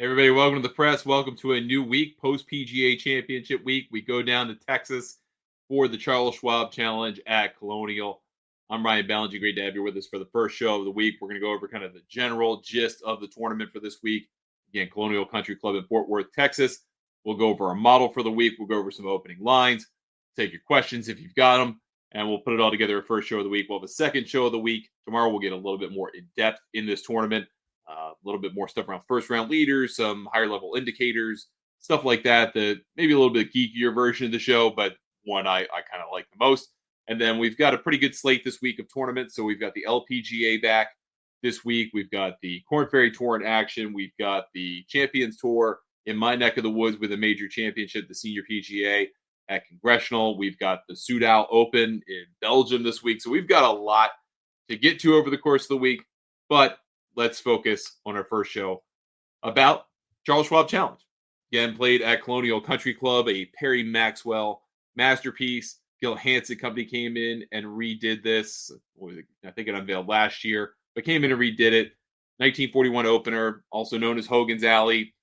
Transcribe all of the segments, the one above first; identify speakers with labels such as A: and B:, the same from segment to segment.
A: Everybody, welcome to the press. Welcome to a new week, post PGA Championship week. We go down to Texas for the Charles Schwab Challenge at Colonial. I'm Ryan Ballinger. Great to have you with us for the first show of the week. We're going to go over kind of the general gist of the tournament for this week. Again, Colonial Country Club in Fort Worth, Texas. We'll go over our model for the week. We'll go over some opening lines, take your questions if you've got them, and we'll put it all together. A first show of the week. We'll have a second show of the week. Tomorrow, we'll get a little bit more in depth in this tournament. A little bit more stuff around first round leaders, some higher level indicators, stuff like that. That maybe a little bit geekier version of the show, but one I kind of like the most. And then we've got a pretty good slate this week of tournaments. So we've got the LPGA back this week. We've got the Corn Ferry Tour in action. We've got the Champions Tour in my neck of the woods with a major championship, the Senior PGA at Congressional. We've got the Soudal Open in Belgium this week. So we've got a lot to get to over the course of the week. But let's focus on our first show about Charles Schwab Challenge. Again, played at Colonial Country Club, a Perry Maxwell masterpiece. Gil Hansen Company came in and redid this. I think it unveiled last year, but came in and redid it. 1941 opener, also known as Hogan's Alley,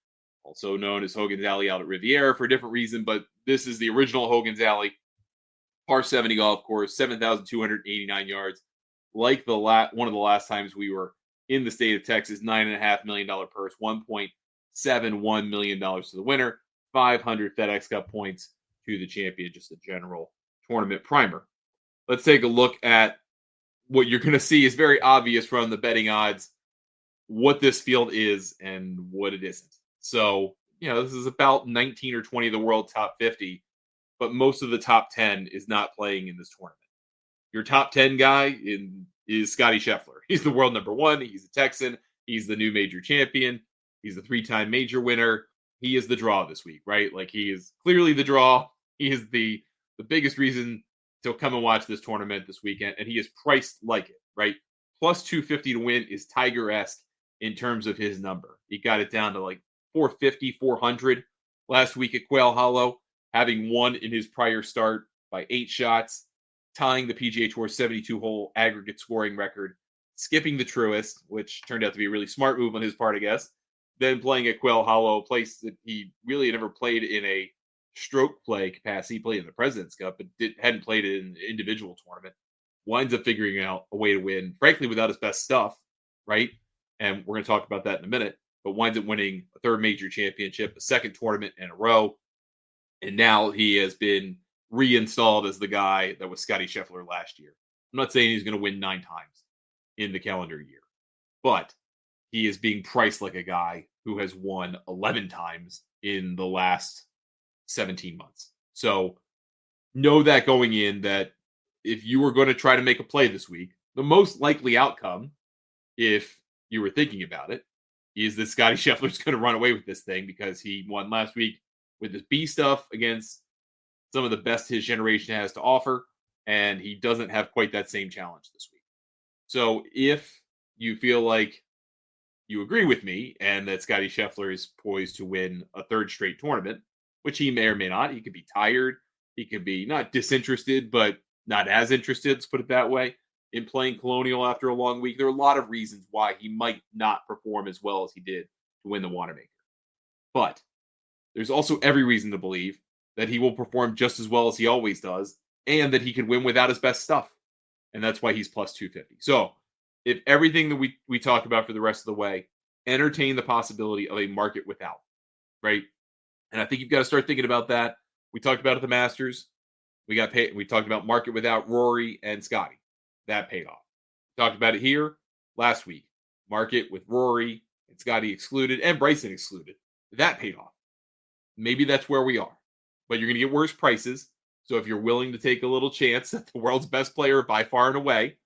A: also known as Hogan's Alley out at Riviera for a different reason, but this is the original Hogan's Alley. Par 70 golf course, 7,289 yards. Like one of the last times we were in the state of Texas, $9.5 million purse, $1.71 million to the winner, 500 FedEx Cup points to the champion, just a general tournament primer. Let's take a look at what you're going to see is very obvious from the betting odds, what this field is and what it isn't. So, this is about 19 or 20 of the world top 50, but most of the top 10 is not playing in this tournament. Your top 10 guy is Scotty Scheffler. He's the world number one. He's a Texan. He's the new major champion. He's a 3-time major winner. He is the draw this week, right? Like, he is clearly the draw. He is the biggest reason to come and watch this tournament this weekend, and he is priced like it, right? Plus 250 to win is Tiger-esque in terms of his number. He got it down to like 450, 400 last week at Quail Hollow, having won in his prior start by 8 shots, tying the PGA Tour 72-hole aggregate scoring record, skipping the Truist, which turned out to be a really smart move on his part, I guess, then playing at Quail Hollow, a place that he really had never played in a stroke play capacity. He played in the President's Cup, but hadn't played it in an individual tournament. Winds up figuring out a way to win, frankly, without his best stuff, right? And we're going to talk about that in a minute, but winds up winning a third major championship, a second tournament in a row, and now he has been reinstalled as the guy that was Scotty Scheffler last year. I'm not saying he's going to win 9 times in the calendar year, but he is being priced like a guy who has won 11 times in the last 17 months. So know that going in, that if you were going to try to make a play this week, the most likely outcome, if you were thinking about it, is that Scotty Scheffler's going to run away with this thing because he won last week with his B stuff against some of the best his generation has to offer, and he doesn't have quite that same challenge this week. So if you feel like you agree with me and that Scotty Scheffler is poised to win a third straight tournament, which he may or may not, he could be tired, he could be not disinterested, but not as interested, let's put it that way, in playing Colonial after a long week. There are a lot of reasons why he might not perform as well as he did to win the Wanamaker. But there's also every reason to believe that he will perform just as well as he always does, and that he can win without his best stuff. And that's why he's plus 250. So if everything that we talk about for the rest of the way, entertain the possibility of a market without, right? And I think you've got to start thinking about that. We talked about it at the Masters. We talked about market without Rory and Scotty. That paid off. We talked about it here last week. Market with Rory and Scotty excluded and Bryson excluded. That paid off. Maybe that's where we are. But you're going to get worse prices. So if you're willing to take a little chance that the world's best player by far and away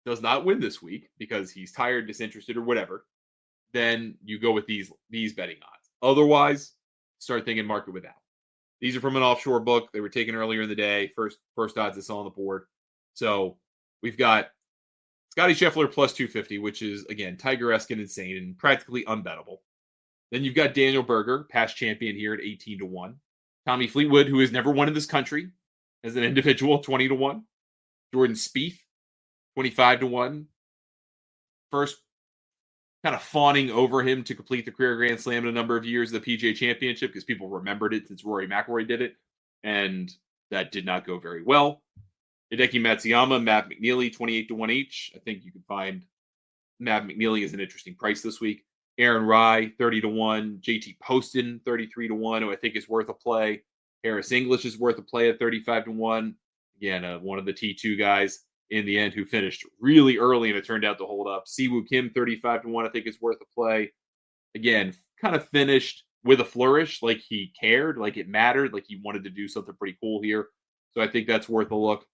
A: does not win this week because he's tired, disinterested, or whatever, then you go with these betting odds. Otherwise, start thinking market without. These are from an offshore book. They were taken earlier in the day. First odds I saw on the board. So we've got Scotty Scheffler plus 250, which is, again, Tiger-esque and insane and practically unbettable. Then you've got Daniel Berger, past champion here at 18-1. Tommy Fleetwood, who has never won in this country as an individual, 20-1. Jordan Spieth, 25-1. First kind of fawning over him to complete the career Grand Slam in a number of years of the PGA Championship because people remembered it since Rory McIlroy did it, and that did not go very well. Hideki Matsuyama, Matt McNeely, 28-1 each. I think you can find Matt McNeely is an interesting price this week. Aaron Rye, 30-1. JT Poston, 33-1, who I think is worth a play. Harris English is worth a play at 35-1. Again, one of the T2 guys in the end who finished really early and it turned out to hold up. Siwoo Kim, 35-1, I think is worth a play. Again, kind of finished with a flourish, like he cared, like it mattered, like he wanted to do something pretty cool here. So I think that's worth a look.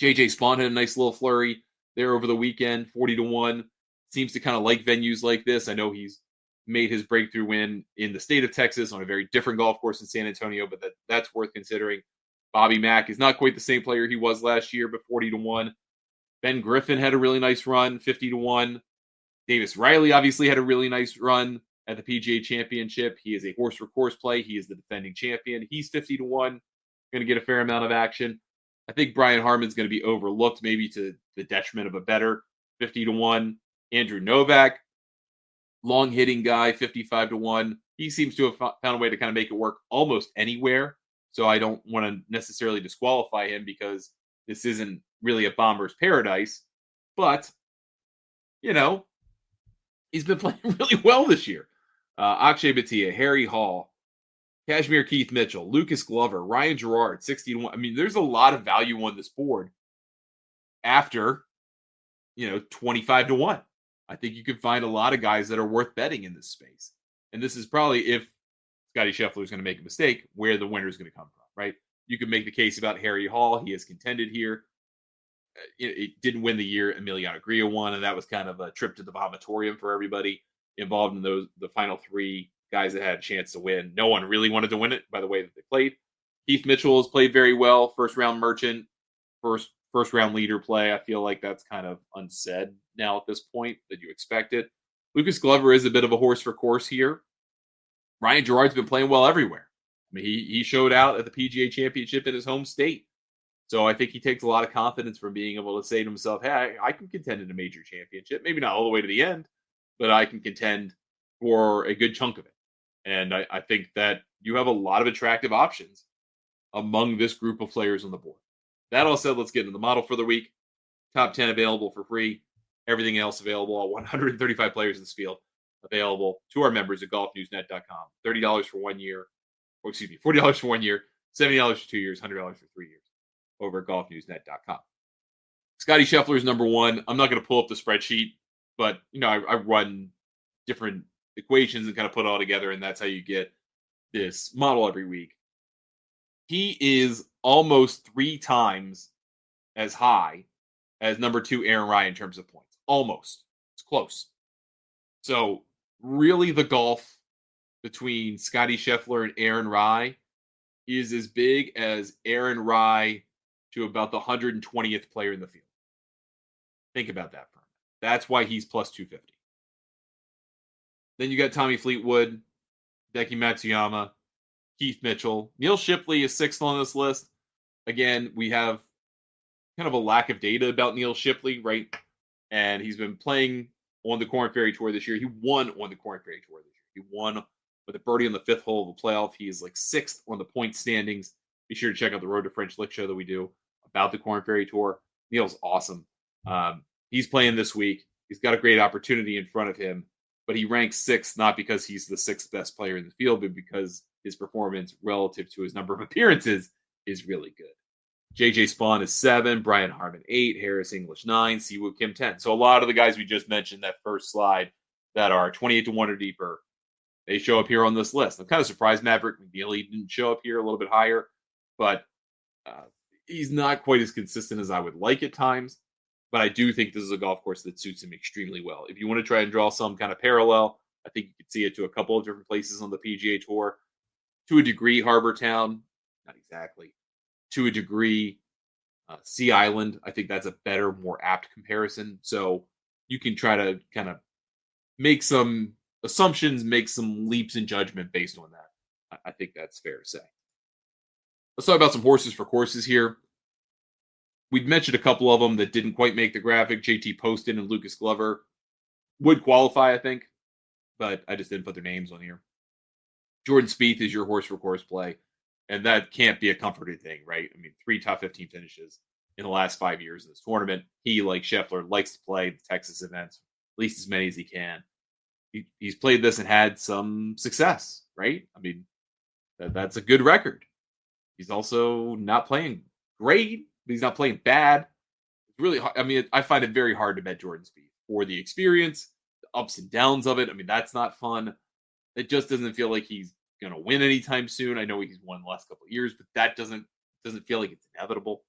A: JJ Spawn had a nice little flurry there over the weekend, 40-1. Seems to kind of like venues like this. I know he's made his breakthrough win in the state of Texas on a very different golf course in San Antonio, but that's worth considering. Bobby Mack is not quite the same player he was last year, but 40-1. Ben Griffin had a really nice run, 50-1. Davis Riley obviously had a really nice run at the PGA Championship. He is a horse for course play. He is the defending champion. He's 50-1. Going to get a fair amount of action. I think Brian Harman's going to be overlooked, maybe to the detriment of a better 50-1. Andrew Novak, long hitting guy, 55-1. He seems to have found a way to kind of make it work almost anywhere. So I don't want to necessarily disqualify him because this isn't really a bomber's paradise. But, he's been playing really well this year. Akshay Bhatia, Harry Hall, Kashmir Keith Mitchell, Lucas Glover, Ryan Gerard, 60-1. I mean, there's a lot of value on this board after, 25-1. I think you can find a lot of guys that are worth betting in this space. And this is probably, if Scotty Scheffler is going to make a mistake, where the winner is going to come from, right? You can make the case about Harry Hall. He has contended here. It didn't win the year Emiliano Grillo won, and that was kind of a trip to the vomitorium for everybody involved in the final three guys that had a chance to win. No one really wanted to win it by the way that they played. Keith Mitchell has played very well. First round merchant, first round leader play. I feel like that's kind of unsaid now at this point that you expect it. Lucas Glover is a bit of a horse for course here. Ryan Gerard's been playing well everywhere. I mean, he showed out at the PGA Championship in his home state. So I think he takes a lot of confidence from being able to say to himself, hey, I can contend in a major championship. Maybe not all the way to the end, but I can contend for a good chunk of it. And I think that you have a lot of attractive options among this group of players on the board. That all said, let's get into the model for the week. Top 10 available for free. Everything else available. All 135 players in this field available to our members at golfnewsnet.com. $30 for 1 year. Or excuse me, $40 for 1 year, $70 for 2 years, $100 for 3 years over at golfnewsnet.com. Scotty Scheffler is number one. I'm not going to pull up the spreadsheet, but I run different equations and kind of put it all together, and that's how you get this model every week. He is almost 3 times as high as number 2 Aaron Rye in terms of points. Almost. It's close. So really the gulf between Scotty Scheffler and Aaron Rye is as big as Aaron Rye to about the 120th player in the field. Think about that for a minute. That's why he's plus 250. Then you got Tommy Fleetwood, Hideki Matsuyama, Keith Mitchell. Neil Shipley is 6th on this list. Again, we have kind of a lack of data about Neil Shipley, right? And he's been playing on the Korn Ferry Tour this year. He won on the Korn Ferry Tour this year. He won with a birdie on the 5th hole of the playoff. He is like 6th on the point standings. Be sure to check out the Road to French Lick show that we do about the Korn Ferry Tour. Neil's awesome. He's playing this week. He's got a great opportunity in front of him, but he ranks 6th not because he's the 6th best player in the field, but because his performance relative to his number of appearances is really good. JJ Spawn is 7, Brian Harman 8, Harris English 9, Siwoo Kim 10. So a lot of the guys we just mentioned that first slide that are 28-1 or deeper, they show up here on this list. I'm kind of surprised Maverick McNeely didn't show up here a little bit higher, but he's not quite as consistent as I would like at times. But I do think this is a golf course that suits him extremely well. If you want to try and draw some kind of parallel, I think you could see it to a couple of different places on the PGA Tour. To a degree, Harbor Town, not exactly. To a degree, Sea Island, I think that's a better, more apt comparison. So you can try to kind of make some assumptions, make some leaps in judgment based on that. I think that's fair to say. Let's talk about some horses for courses here. We've mentioned a couple of them that didn't quite make the graphic. JT Poston and Lucas Glover. would qualify, I think, but I just didn't put their names on here. Jordan Spieth is your horse for course play, and that can't be a comforting thing, right? I mean, 3 top 15 finishes in the last 5 years in this tournament. He, like Scheffler, likes to play the Texas events, at least as many as he can. He's played this and had some success, right? I mean, that's a good record. He's also not playing great, but he's not playing bad. It's really hard. I mean, I find it very hard to bet Jordan Spieth for the experience, the ups and downs of it. I mean, that's not fun. It just doesn't feel like he's going to win anytime soon. I know he's won the last couple of years, but that doesn't feel like it's inevitable.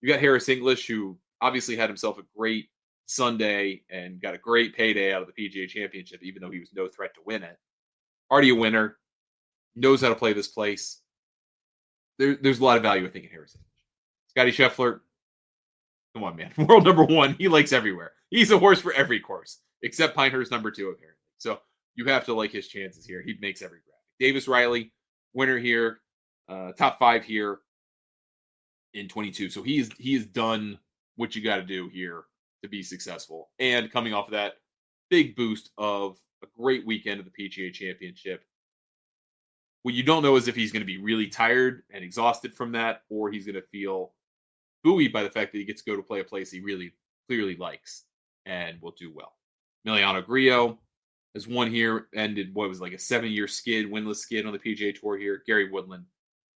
A: You got Harris English, who obviously had himself a great Sunday and got a great payday out of the PGA Championship, even though he was no threat to win it. Already a winner, knows how to play this place. There's a lot of value, I think, in Harris English. Scotty Scheffler, come on, man. World number 1, he likes everywhere. He's a horse for every course, except Pinehurst number 2, apparently. So you have to like his chances here. He makes every graphic. Davis Riley, winner here, top 5 here in 22. So he's done what you got to do here to be successful. And coming off of that big boost of a great weekend of the PGA Championship, what you don't know is if he's going to be really tired and exhausted from that, or he's going to feel buoyed by the fact that he gets to go to play a place he really clearly likes and will do well. Emiliano Grillo has won here, ended what was like a 7-year skid, winless skid on the PGA Tour here. Gary Woodland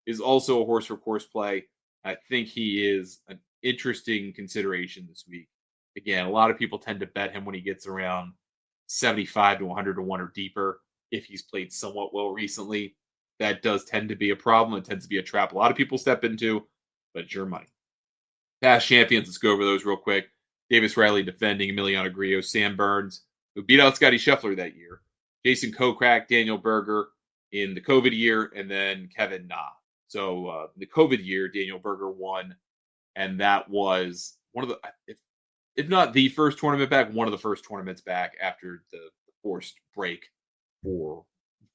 A: is also a horse for course play. I think he is an interesting consideration this week. Again, a lot of people tend to bet him when he gets around 75 to 100 to 1 or deeper. If he's played somewhat well recently, that does tend to be a problem. It tends to be a trap a lot of people step into, but it's your money. Past champions, let's go over those real quick. Davis Riley defending, Emiliano Grillo, Sam Burns, who beat out Scotty Scheffler that year, Jason Kokrak, Daniel Berger in the COVID year, and then Kevin Na. So the COVID year, Daniel Berger won, and that was one of the, if not the first tournament back, one of the first tournaments back after the forced break for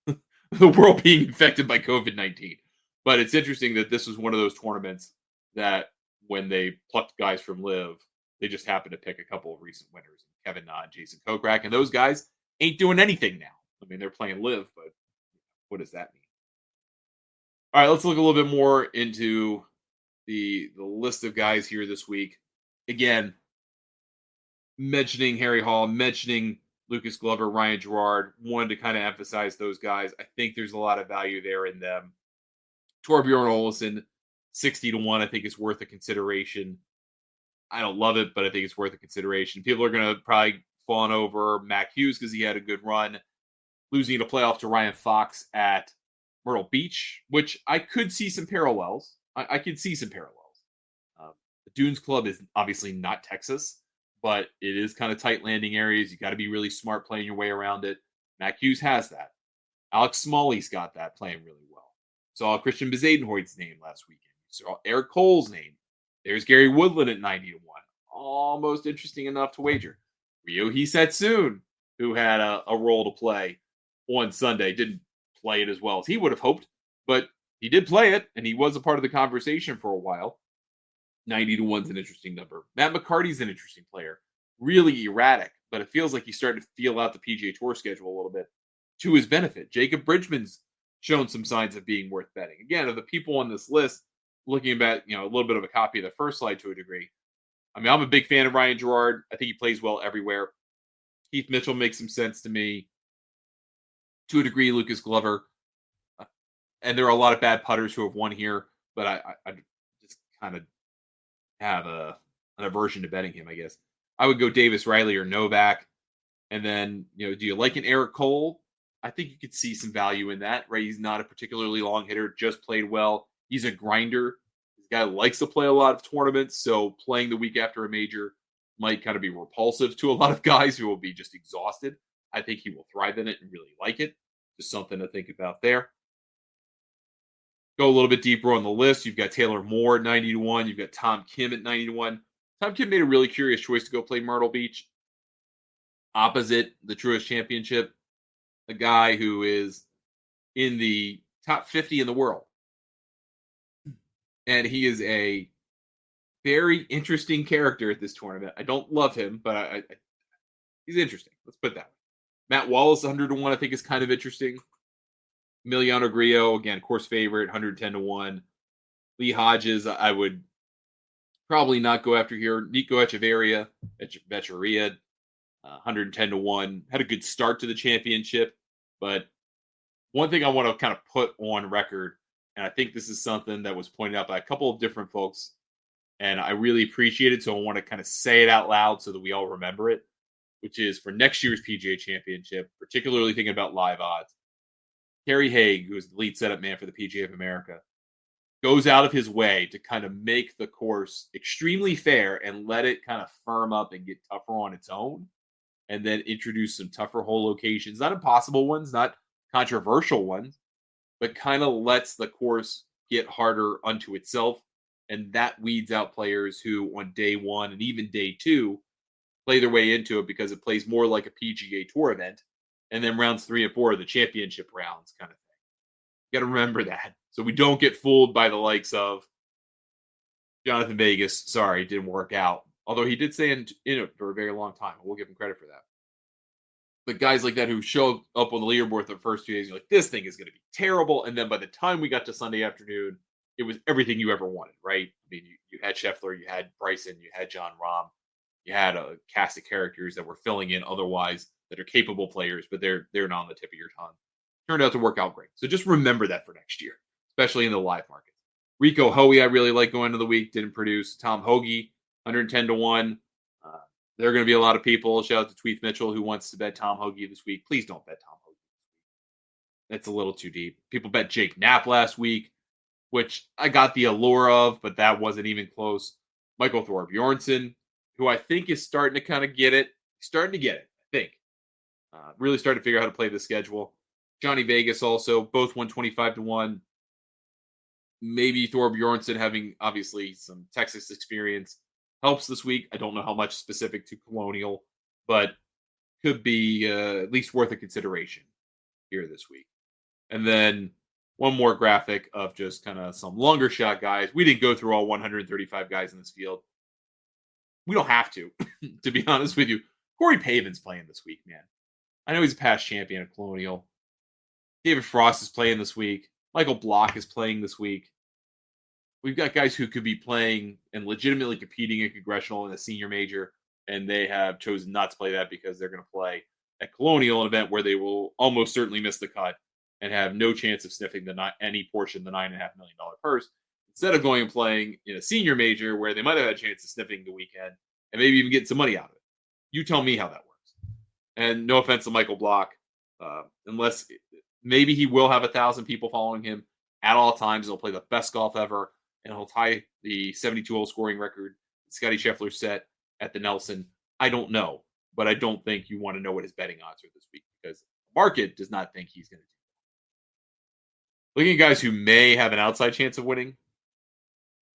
A: the world being infected by COVID-19. But it's interesting that this was one of those tournaments that when they plucked guys from LIV, they just happened to pick a couple of recent winners, Kevin Na and Jason Kokrak, and those guys ain't doing anything now. I mean, they're playing LIV, but what does that mean? All right, let's look a little bit more into the list of guys here this week. Again, mentioning Harry Hall, mentioning Lucas Glover, Ryan Gerard, wanted to kind of emphasize those guys. I think there's a lot of value there in them. Torbjorn Olesen, 60 to 1, I think is worth a consideration. I don't love it, but I think it's worth a consideration. People are going to probably fawn over Mac Hughes because he had a good run. Losing in a playoff to Ryan Fox at Myrtle Beach, which I could see some parallels. I could see some parallels. The Dunes Club is obviously not Texas, but it is kind of tight landing areas. You got to be really smart playing your way around it. Mac Hughes has that. Alex Smalley's got that playing really well. Saw Christian Bezadenhoyt's name last weekend. Saw Eric Cole's name. There's Gary Woodland at 90 to 1. Almost interesting enough to wager. Ryohei Setsune, who had a role to play on Sunday, didn't play it as well as he would have hoped, but he did play it, and he was a part of the conversation for a while. 90 to 1's an interesting number. Matt McCarty's an interesting player. Really erratic, but it feels like he's starting to feel out the PGA Tour schedule a little bit to his benefit. Jacob Bridgman's shown some signs of being worth betting. Again, of the people on this list, looking at a little bit of a copy of the first slide to a degree. I mean, I'm a big fan of Ryan Gerard. I think he plays well everywhere. Keith Mitchell makes some sense to me. To a degree, Lucas Glover. And there are a lot of bad putters who have won here, but I just kind of have an aversion to betting him, I guess. I would go Davis Riley or Novak. And then, do you like an Eric Cole? I think you could see some value in that, right? He's not a particularly long hitter, just played well. He's a grinder. This guy likes to play a lot of tournaments, so playing the week after a major might kind of be repulsive to a lot of guys who will be just exhausted. I think he will thrive in it and really like it. Just something to think about there. Go a little bit deeper on the list. You've got Taylor Moore at 90 to 1. You've got Tom Kim at 90 to 1. Tom Kim made a really curious choice to go play Myrtle Beach opposite the Truist Championship. A guy who is in the top 50 in the world. And he is a very interesting character at this tournament. I don't love him, but He's interesting. Let's put it that way. Matt Wallace, 100-1, I think is kind of interesting. Emiliano Grillo, again, course favorite, 110-1. Lee Hodges, I would probably not go after here. Nico Echeverria, 110-1. Had a good start to the championship, but one thing I want to kind of put on record, and I think this is something that was pointed out by a couple of different folks, and I really appreciate it, so I want to kind of say it out loud so that we all remember it, which is for next year's PGA Championship, particularly thinking about live odds, Kerry Haig, who is the lead setup man for the PGA of America, goes out of his way to kind of make the course extremely fair and let it kind of firm up and get tougher on its own, and then introduce some tougher hole locations, not impossible ones, not controversial ones, but kind of lets the course get harder unto itself. And that weeds out players who on day one and even day two play their way into it because it plays more like a PGA Tour event. And then rounds 3 and 4 are the championship rounds kind of thing. You got to remember that. So we don't get fooled by the likes of Jonathan Vegas. Sorry, it didn't work out. Although he did stay in it for a very long time. We'll give him credit for that. But guys like that who show up on the leaderboard the first 2 days, you're like, this thing is going to be terrible. And then by the time we got to Sunday afternoon, it was everything you ever wanted, right? I mean, you had Scheffler, you had Bryson, you had John Rahm, you had a cast of characters that were filling in otherwise that are capable players, but they're not on the tip of your tongue. Turned out to work out great. So just remember that for next year, especially in the live market. Rico Hoey, I really like going into the week, didn't produce. Tom Hoagie, 110-1. There are going to be a lot of people. Shout out to Tweeth Mitchell who wants to bet Tom Hoagie this week. Please don't bet Tom Hoagie. That's a little too deep. People bet Jake Knapp last week, which I got the allure of, but that wasn't even close. Michael Thorbjornsen, who I think is starting to kind of get it. Starting to get it, I think. Really starting to figure out how to play the schedule. Johnny Vegas also, both 125-1. Maybe Thorbjornsen having, obviously, some Texas experience helps this week. I don't know how much specific to Colonial, but could be at least worth a consideration here this week. And then one more graphic of just kind of some longer shot guys. We didn't go through all 135 guys in this field. We don't have to be honest with you. Corey Pavin's playing this week, man. I know he's a past champion at Colonial. David Frost is playing this week. Michael Block is playing this week. We've got guys who could be playing and legitimately competing in Congressional and a senior major, and they have chosen not to play that because they're going to play at Colonial, an event where they will almost certainly miss the cut and have no chance of sniffing any portion of the $9.5 million purse, instead of going and playing in a senior major where they might have had a chance of sniffing the weekend and maybe even getting some money out of it. You tell me how that works. And no offense to Michael Block, unless maybe he will have 1,000 people following him at all times. He'll play the best golf ever, and he'll tie the 72-hole scoring record Scotty Scheffler set at the Nelson. I don't know, but I don't think you want to know what his betting odds are this week because the market does not think he's going to do that. Looking at guys who may have an outside chance of winning,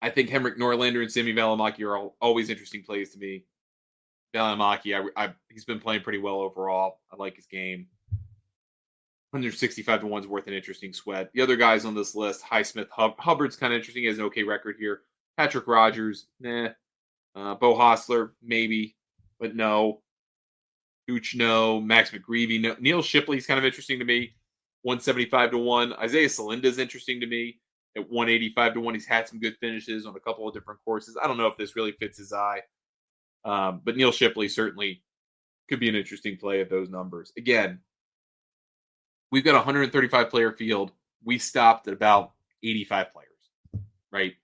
A: I think Henrik Norlander and Sami Välimäki are always interesting plays to me. Välimäki, he's been playing pretty well overall. I like his game. 165-1 is worth an interesting sweat. The other guys on this list, Highsmith, Hubbard's kind of interesting. He has an okay record here. Patrick Rogers, nah. Bo Hostler, maybe, but no. Gooch, no. Max McGreevy, no. Neil Shipley's kind of interesting to me. 175-1. Isaiah Salinda's interesting to me at 185-1. He's had some good finishes on a couple of different courses. I don't know if this really fits his eye. But Neil Shipley certainly could be an interesting play at those numbers. Again, we've got a 135 player field. We stopped at about 85 players, right?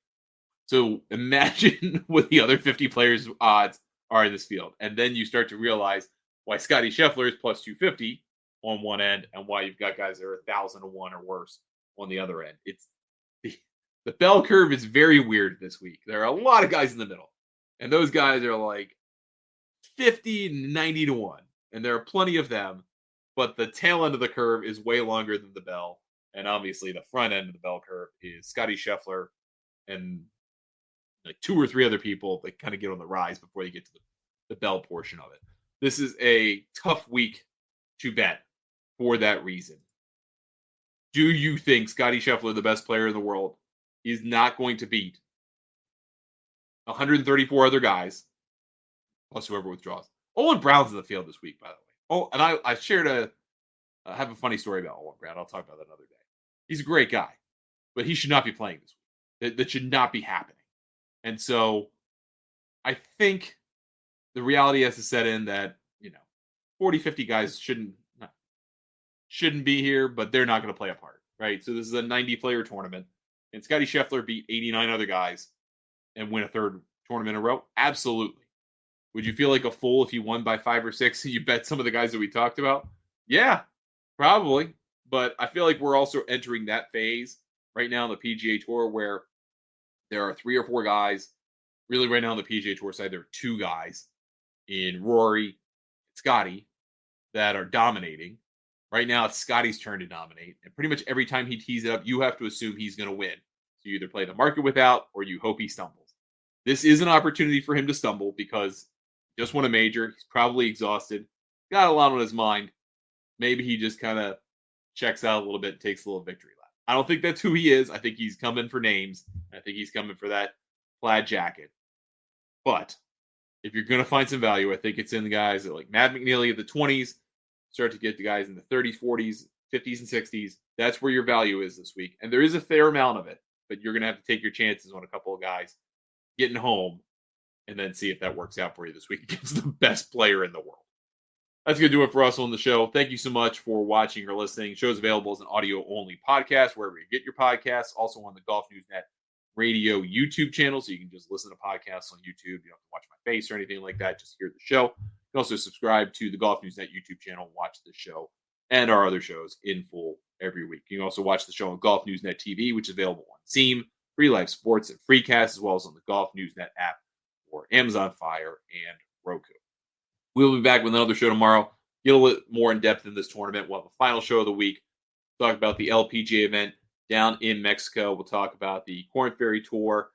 A: So imagine what the other 50 players' odds are in this field. And then you start to realize why Scotty Scheffler is plus 250 on one end and why you've got guys that are 1,000-1 or worse on the other end. It's the bell curve is very weird this week. There are a lot of guys in the middle. And those guys are like 50, 90-1. And there are plenty of them. But the tail end of the curve is way longer than the bell. And obviously the front end of the bell curve is Scotty Scheffler and like 2 or 3 other people that kind of get on the rise before you get to the bell portion of it. This is a tough week to bet for that reason. Do you think Scotty Scheffler, the best player in the world, is not going to beat 134 other guys, plus whoever withdraws, Owen Brown's in the field this week, by the way. Oh, and I shared I have a funny story about Owen Brown. I'll talk about that another day. He's a great guy, but he should not be playing this week. That should not be happening. And so I think the reality has to set in that, 40, 50 guys shouldn't be here, but they're not going to play a part, right? So this is a 90-player tournament, and Scotty Scheffler beat 89 other guys and win a third tournament in a row? Absolutely. Would you feel like a fool if you won by 5 or 6 and you bet some of the guys that we talked about? Yeah, probably. But I feel like we're also entering that phase right now on the PGA Tour where there are 3 or 4 guys. Really, right now on the PGA Tour side, there are 2 guys in Rory and Scotty that are dominating. Right now, it's Scotty's turn to dominate. And pretty much every time he tees it up, you have to assume he's going to win. So you either play the market without or you hope he stumbles. This is an opportunity for him to stumble because he just won a major. He's probably exhausted. Got a lot on his mind. Maybe he just kind of checks out a little bit and takes a little victory lap. I don't think that's who he is. I think he's coming for names. I think he's coming for that plaid jacket. But if you're going to find some value, I think it's in the guys that like Matt McNeely at the 20s, start to get the guys in the 30s, 40s, 50s, and 60s. That's where your value is this week. And there is a fair amount of it, but you're going to have to take your chances on a couple of guys getting home and then see if that works out for you this week against the best player in the world. That's going to do it for us on the show. Thank you so much for watching or listening. The show's available as an audio-only podcast wherever you get your podcasts. Also on the Golf News Net Radio YouTube channel, so you can just listen to podcasts on YouTube. You don't have to watch my face or anything like that. Just hear the show. You can also subscribe to the Golf News Net YouTube channel and watch the show and our other shows in full every week. You can also watch the show on Golf News Net TV, which is available on Seam, Free Live Sports, and Freecast, as well as on the Golf News Net app for Amazon Fire and Roku. We'll be back with another show tomorrow. Get a little more in depth in this tournament. We'll have the final show of the week. Talk about the LPGA event down in Mexico. We'll talk about the Korn Ferry Tour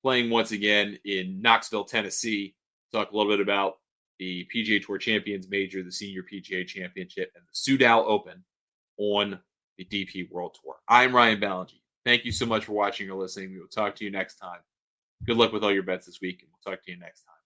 A: playing once again in Knoxville, Tennessee. Talk a little bit about the PGA Tour Champions Major, the Senior PGA Championship, and the Soudal Open on the DP World Tour. I'm Ryan Ballingy. Thank you so much for watching or listening. We will talk to you next time. Good luck with all your bets this week, and we'll talk to you next time.